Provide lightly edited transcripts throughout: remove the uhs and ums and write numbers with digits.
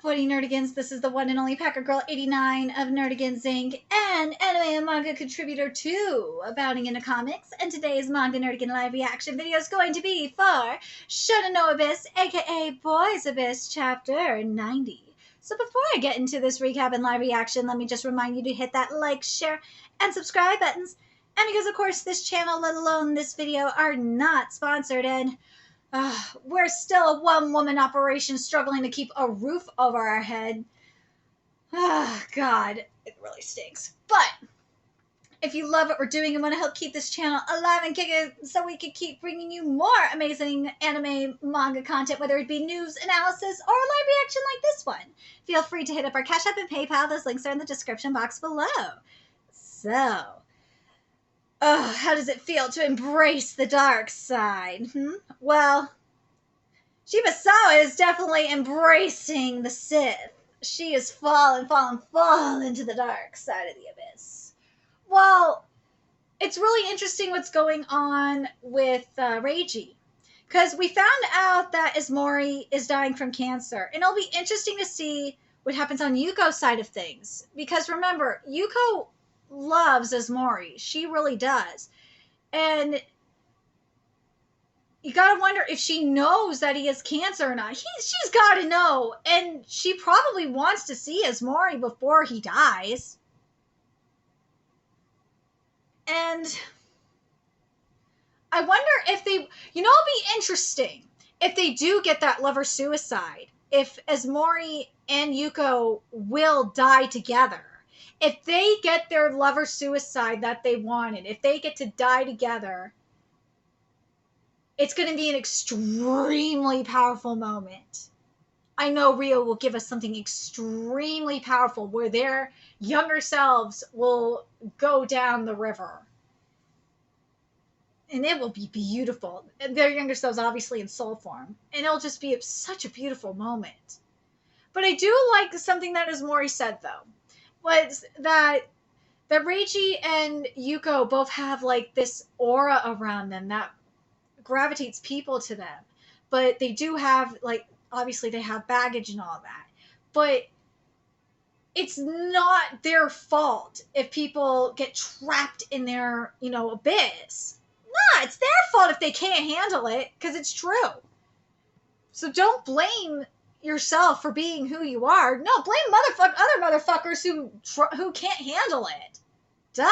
up, Woody Nerdigans? This is the one and only Packer Girl 89 of Nerdigans Inc. and anime and manga contributor to Abounding into Comics. And today's Manga Nerdigan live reaction video is going to be for Shounen no Abyss, aka Boys Abyss, chapter 90. So before I get into this recap and live reaction, let me just remind you to hit that like, share, and subscribe buttons. And because, of course, this channel, let alone this video, are not sponsored, and we're still a one-woman operation struggling to keep a roof over our head. God, it really stinks. But if you love what we're doing and want to help keep this channel alive and kicking so we can keep bringing you more amazing anime manga content, whether it be news, analysis, or a live reaction like this one, feel free to hit up our Cash App and PayPal. Those links are in the description box below. So, how does it feel to embrace the dark side? Well, Shibasawa is definitely embracing the Sith. She is fallen into the dark side of the abyss. Well, it's really interesting what's going on with Reiji, because we found out that Izumori is dying from cancer, and it'll be interesting to see what happens on Yuko's side of things. Because remember, Yuko loves Izumori. She really does. And you gotta wonder if she knows that he has cancer or not. She's gotta know. And she probably wants to see Izumori before he dies. And I wonder if they, it'll be interesting if they do get that lover suicide. If Izumori and Yuko will die together. If they get their lover suicide that they wanted, if they get to die together, it's going to be an extremely powerful moment. I know Rio will give us something extremely powerful where their younger selves will go down the river. And it will be beautiful. Their younger selves obviously in soul form. And it'll just be such a beautiful moment. But I do like something that Izumori said, though. Was that Reiji and Yuko both have like this aura around them that gravitates people to them. But they do have, like, obviously they have baggage and all that. But it's not their fault if people get trapped in their, abyss. Nah, it's their fault if they can't handle it, because it's true. So don't blame yourself for being who you are. No, blame other motherfuckers who can't handle it. Duh.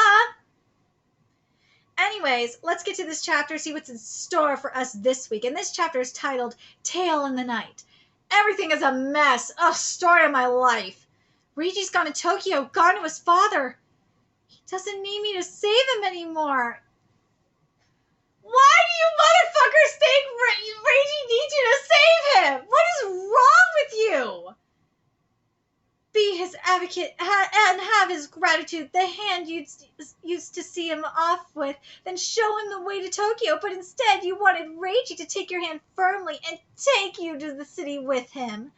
Anyways, let's get to this chapter, see what's in store for us this week. And this chapter is titled Tale in the Night. Everything is a mess. Oh, story of my life. Reiji's gone to Tokyo, gone to his father. He doesn't need me to save him anymore. Why do you motherfuckers think Reiji needs you to save him? What is wrong with you? Be his advocate and have his gratitude, the hand you used to see him off with, then show him the way to Tokyo. But instead, you wanted Reiji to take your hand firmly and take you to the city with him.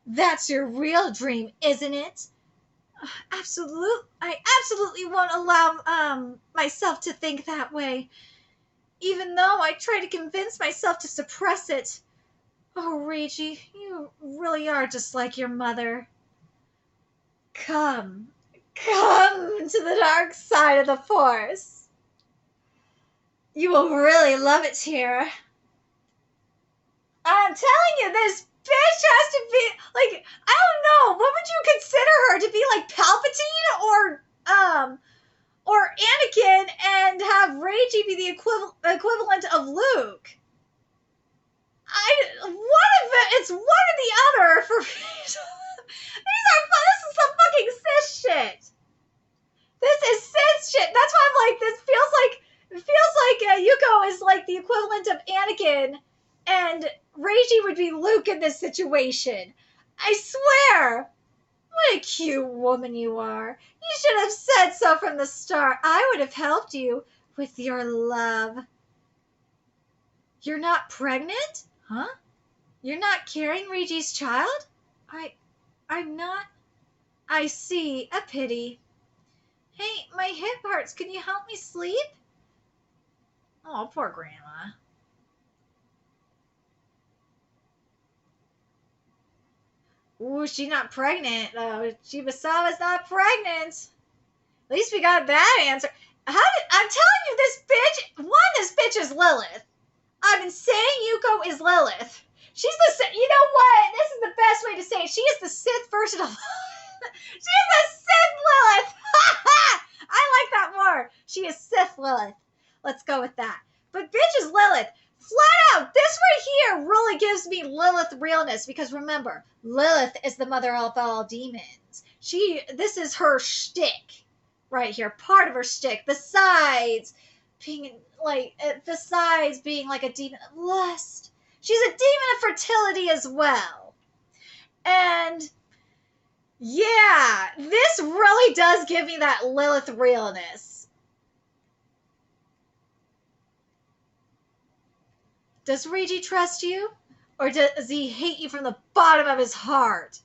That's your real dream, isn't it? I absolutely won't allow myself to think that way. Even though I try to convince myself to suppress it. Oh, Reiji, you really are just like your mother. Come to the dark side of the Force. You will really love it here. I'm telling you, this bitch has to be, like, I don't know, what would you consider her to be, like Palpatine or Anakin, and have Reiji be the equivalent of Luke? It's one or the other for me. This is some fucking cis shit. This is cis shit. That's why I'm like, it feels like Yuko is like the equivalent of Anakin, and Reiji would be Luke in this situation. I swear. What a cute woman you are. You should have said so from the start. I would have helped you with your love. You're not pregnant? Huh? You're not carrying Reiji's child? I'm not. I see. A pity. Hey, my hip hurts. Can you help me sleep? Oh, poor Grandma. Ooh, she's not pregnant, though. Shibusawa's not pregnant. At least we got that answer. I'm telling you, this bitch is Lilith. I've been saying Yuko is Lilith. She's you know what? This is the best way to say it. She is the Sith version of She is the Sith Lilith. I like that more. She is Sith Lilith. Let's go with that. But bitch is Lilith. Flat out, this right here really gives me Lilith realness because remember, Lilith is the mother of all demons. This is her shtick right here, part of her shtick. Besides being like a demon of lust, she's a demon of fertility as well. And yeah, this really does give me that Lilith realness. Does Reiji trust you? Or does he hate you from the bottom of his heart?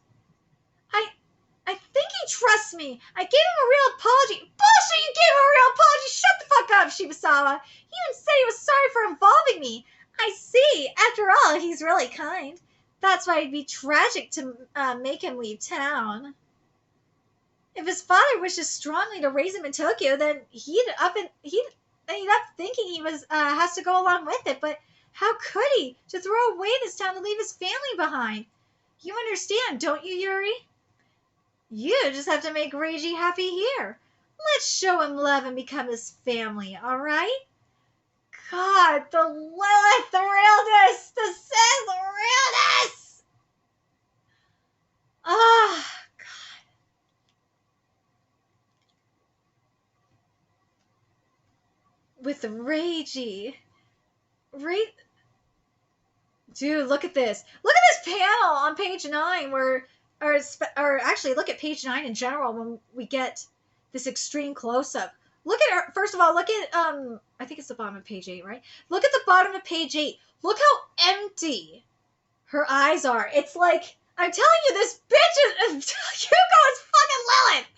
I think he trusts me. I gave him a real apology. Bullshit, you gave him a real apology. Shut the fuck up, Shibusawa. He even said he was sorry for involving me. I see. After all, he's really kind. That's why it'd be tragic to make him leave town. If his father wishes strongly to raise him in Tokyo, then he'd end up thinking he has to go along with it. But how could he? To throw away this town to leave his family behind. You understand, don't you, Yuri? You just have to make Reiji happy here. Let's show him love and become his family, alright? God, the Lilith, the realness, the Sith, the realness! Ah, God. With Reiji. Dude, look at this. Look at this panel on page 9 where... Or actually, look at page 9 in general when we get this extreme close-up. Look at her. First of all, look at, I think it's the bottom of page 8, right? Look at the bottom of page 8. Look how empty her eyes are. It's like, I'm telling you, this bitch is, Yuko is fucking Lilith.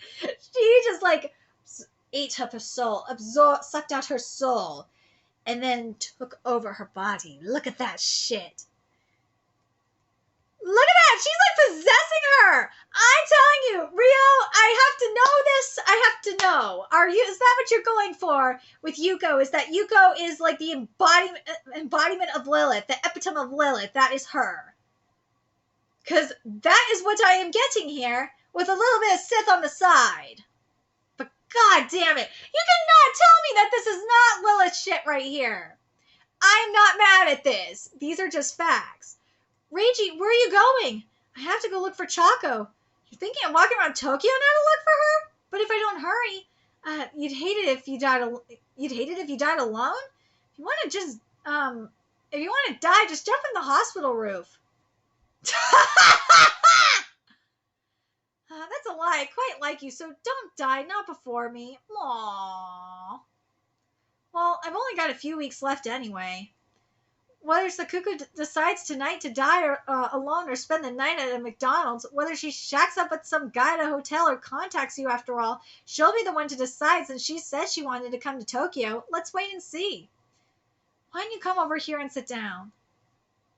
She just, like, ate up her soul, sucked out her soul, and then took over her body. Look at that shit. Look at that! She's like possessing her! I'm telling you, Rio, I have to know this. I have to know. Is that what you're going for with Yuko? Is that Yuko is like the embodiment of Lilith, the epitome of Lilith? That is her. Because that is what I am getting here with a little bit of Sith on the side. But god damn it. You cannot tell me that this is not Lilith shit right here. I'm not mad at this. These are just facts. Reiji, where are you going? I have to go look for Chaco. You're thinking of walking around Tokyo now to look for her? But if I don't hurry, you'd hate it if you died. You'd hate it if you died alone. If you want to die, just jump in the hospital roof. That's a lie. I quite like you, so don't die. Not before me. Aww. Well, I've only got a few weeks left anyway. Whether Sakuko decides tonight to die alone or spend the night at a McDonald's, whether she shacks up at some guy at a hotel or contacts you after all, she'll be the one to decide since she said she wanted to come to Tokyo. Let's wait and see. Why don't you come over here and sit down?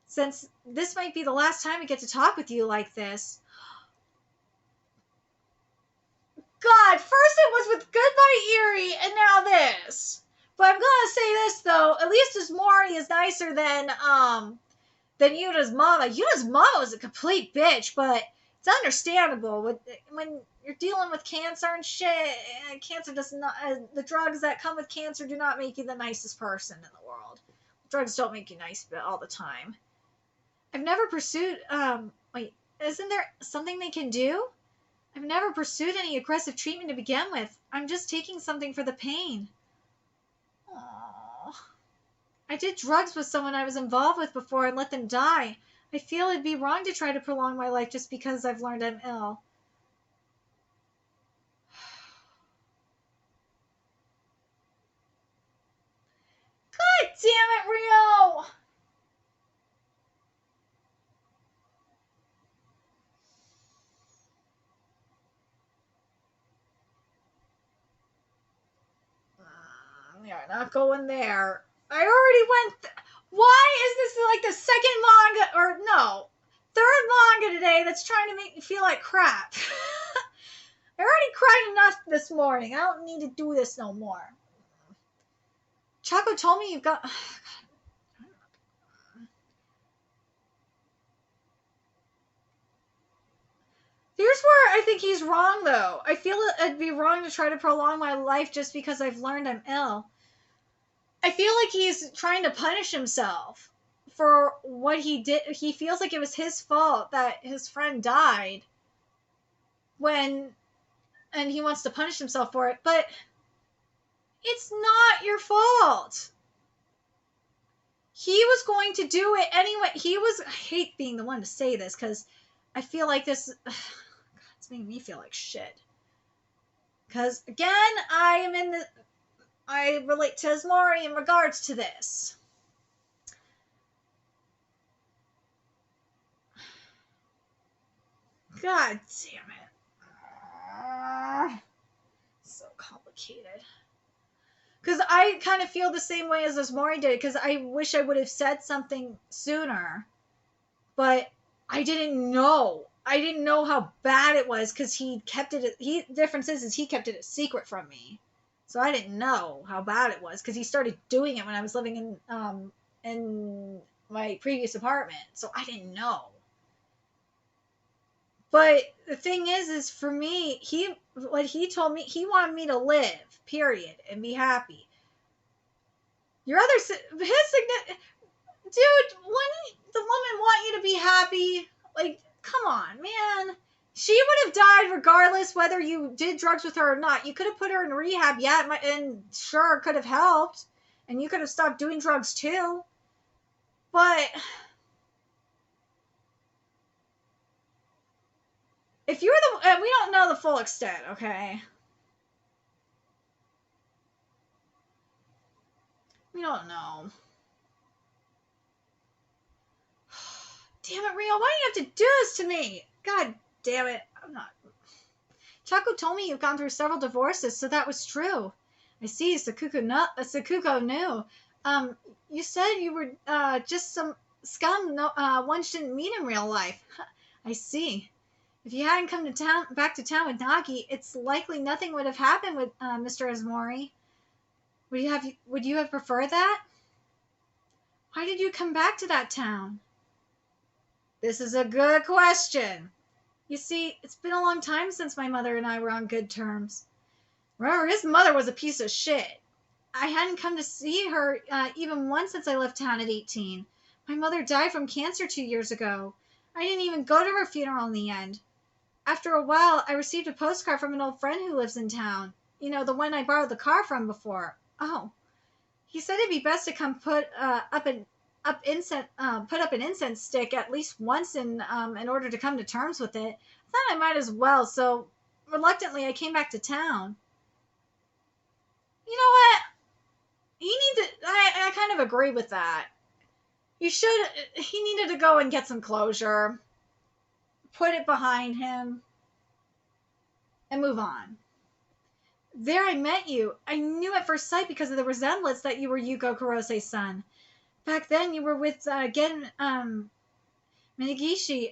Since this might be the last time we get to talk with you like this. God, first it was with Goodbye Eerie, and now this. But I'm gonna say this though, at least this Mori is nicer than Yuna's mama. Yuna's mama was a complete bitch, but it's understandable. When you're dealing with cancer and shit, cancer does not. The drugs that come with cancer do not make you the nicest person in the world. Drugs don't make you nice all the time. I've never pursued. Wait, isn't there something they can do? I've never pursued any aggressive treatment to begin with. I'm just taking something for the pain. Aww. I did drugs with someone I was involved with before and let them die. I feel it'd be wrong to try to prolong my life just because I've learned I'm ill. God damn it, Rio! You're not going there. I already went. Why is this like the second manga, or no, third manga today that's trying to make me feel like crap. I already cried enough this morning. I don't need to do this no more. Chaco told me you've got... Here's where I think he's wrong, though. I feel it'd be wrong to try to prolong my life just because I've learned I'm ill. I feel like he's trying to punish himself for what he did. He feels like it was his fault that his friend died and he wants to punish himself for it, but it's not your fault. He was going to do it anyway. I hate being the one to say this because I feel like this, it's making me feel like shit. Because again, I relate to Asmori in regards to this. God damn it. So complicated. Because I kind of feel the same way as Asmori did, because I wish I would have said something sooner. But I didn't know. I didn't know how bad it was, because he kept it... The difference is he kept it a secret from me. So I didn't know how bad it was, because he started doing it when I was living in my previous apartment. So I didn't know. But the thing is for me, what he told me, he wanted me to live, period, and be happy. Dude, when the woman want you to be happy, like, come on, man. She would have died regardless whether you did drugs with her or not. You could have put her in rehab, and sure, it could have helped. And you could have stopped doing drugs too. But if you're we don't know the full extent, okay? We don't know. Damn it, Rio, why do you have to do this to me? God damn it. I'm not... Chaco told me you've gone through several divorces, so that was true. I see, Sakuko knew. You said you were just some scum one didn't meet in real life. I see. If you hadn't come back to town with Nagi, it's likely nothing would have happened with Mr. Asmori. Would you have preferred that? Why did you come back to that town? This is a good question. You see, it's been a long time since my mother and I were on good terms. Remember, his mother was a piece of shit. I hadn't come to see her even once since I left town at 18. My mother died from cancer 2 years ago. I didn't even go to her funeral in the end. After a while, I received a postcard from an old friend who lives in town. You know, the one I borrowed the car from before. Oh. He said it'd be best to come put up an incense stick at least once in order to come to terms with it. I thought I might as well, so reluctantly I came back to town. You know what? I kind of agree with that. He needed to go and get some closure, put it behind him, and move on. There I met you. I knew at first sight because of the resemblance that you were Yuko Kurose's son. Back then you were with Minagishi,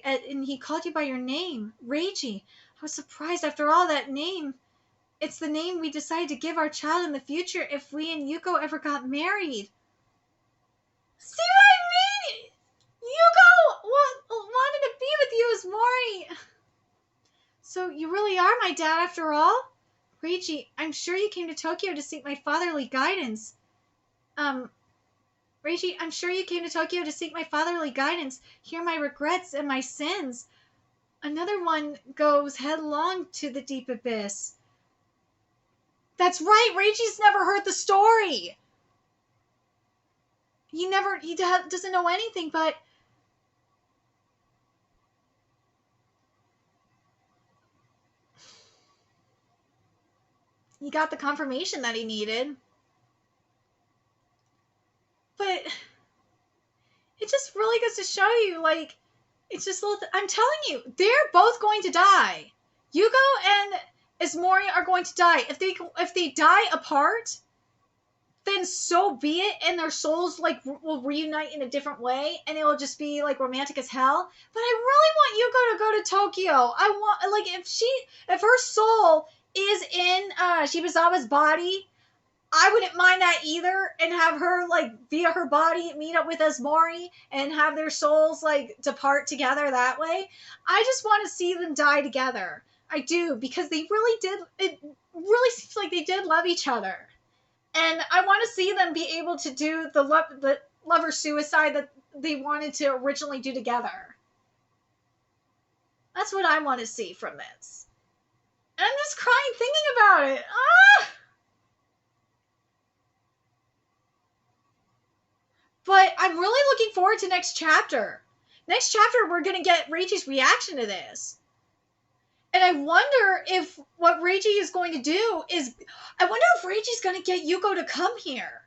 and he called you by your name, Reiji. I was surprised after all that name. It's the name we decided to give our child in the future if we and Yuko ever got married. See what I mean? Yuko wanted to be with you as Mori. So you really are my dad after all? Reiji, I'm sure you came to Tokyo to seek my fatherly guidance. Reiji, I'm sure you came to Tokyo to seek my fatherly guidance, hear my regrets and my sins. Another one goes headlong to the deep abyss. That's right, Reiji's never heard the story. He doesn't know anything, but... He got the confirmation that he needed. But it just really goes to show you, like, it's just I'm telling you, they're both going to die. Yuko and Asmori are going to die. If they die apart, then so be it, and their souls will reunite in a different way, and it will just be like romantic as hell. But I really want Yuko go to Tokyo. I want, like, if her soul is in Shibusawa's body, I wouldn't mind that either, and have her, like, via her body meet up with Asmori and have their souls, like, depart together that way. I just want to see them die together. I do, because they really did. It really seems like they did love each other, and I want to see them be able to do the lover suicide that they wanted to originally do together. That's what I want to see from this. And I'm just crying thinking about it. Ah! But I'm really looking forward to next chapter. Next chapter, we're going to get Reiji's reaction to this. And I wonder if what Reiji is going to do is... I wonder if Reiji's going to get Yuko to come here.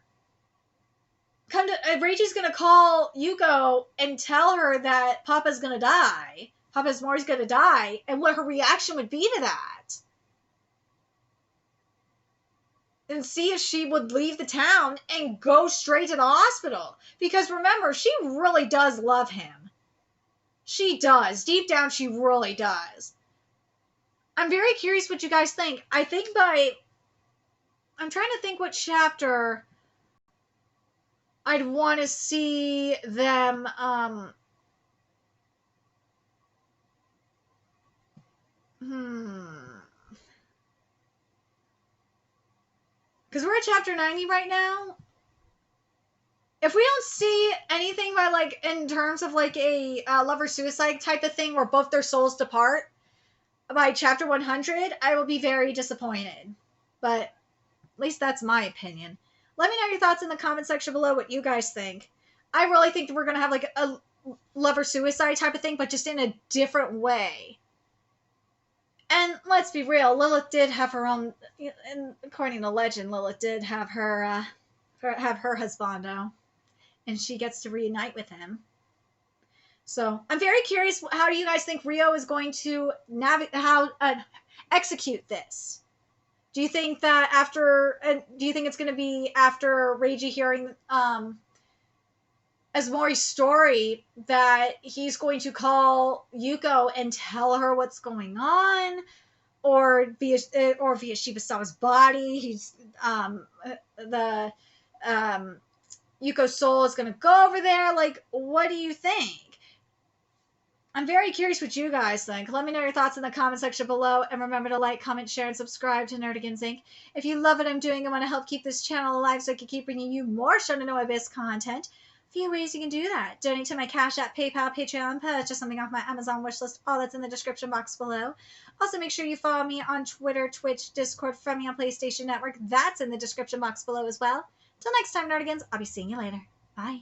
Reiji's going to call Yuko and tell her that Papa's going to die. Papa's Mori's going to die. And what her reaction would be to that. And see if she would leave the town and go straight to the hospital. Because remember, she really does love him. She does. Deep down, she really does. I'm very curious what you guys think. I'm trying to think what chapter I'd want to see them, because we're at chapter 90 right now. If we don't see anything by, like, in terms of, like, a lover suicide type of thing where both their souls depart by chapter 100, I will be very disappointed. But at least that's my opinion. Let me know your thoughts in the comment section below, what you guys think. I really think that we're going to have, like, a lover suicide type of thing, but just in a different way. And let's be real, Lilith did have her own, and according to legend, Lilith did have her husbando, and she gets to reunite with him. So I'm very curious, how do you guys think Rio is going to execute this? Do you think that do you think it's going to be after Reiji hearing Asmori's story that he's going to call Yuko and tell her what's going on, or via Shibusawa's body, Yuko's soul is going to go over there? Like, what do you think? I'm very curious what you guys think. Let me know your thoughts in the comment section below, and remember to like, comment, share, and subscribe to Nerdigans Inc. If you love what I'm doing and want to help keep this channel alive so I can keep bringing you more Shounen No Abyss content, a few ways you can do that. Donate to my Cash App, PayPal, Patreon, purchase something off my Amazon wishlist, all that's in the description box below. Also, make sure you follow me on Twitter, Twitch, Discord, friend me on PlayStation Network. That's in the description box below as well. Till next time, Nerdigans, I'll be seeing you later. Bye.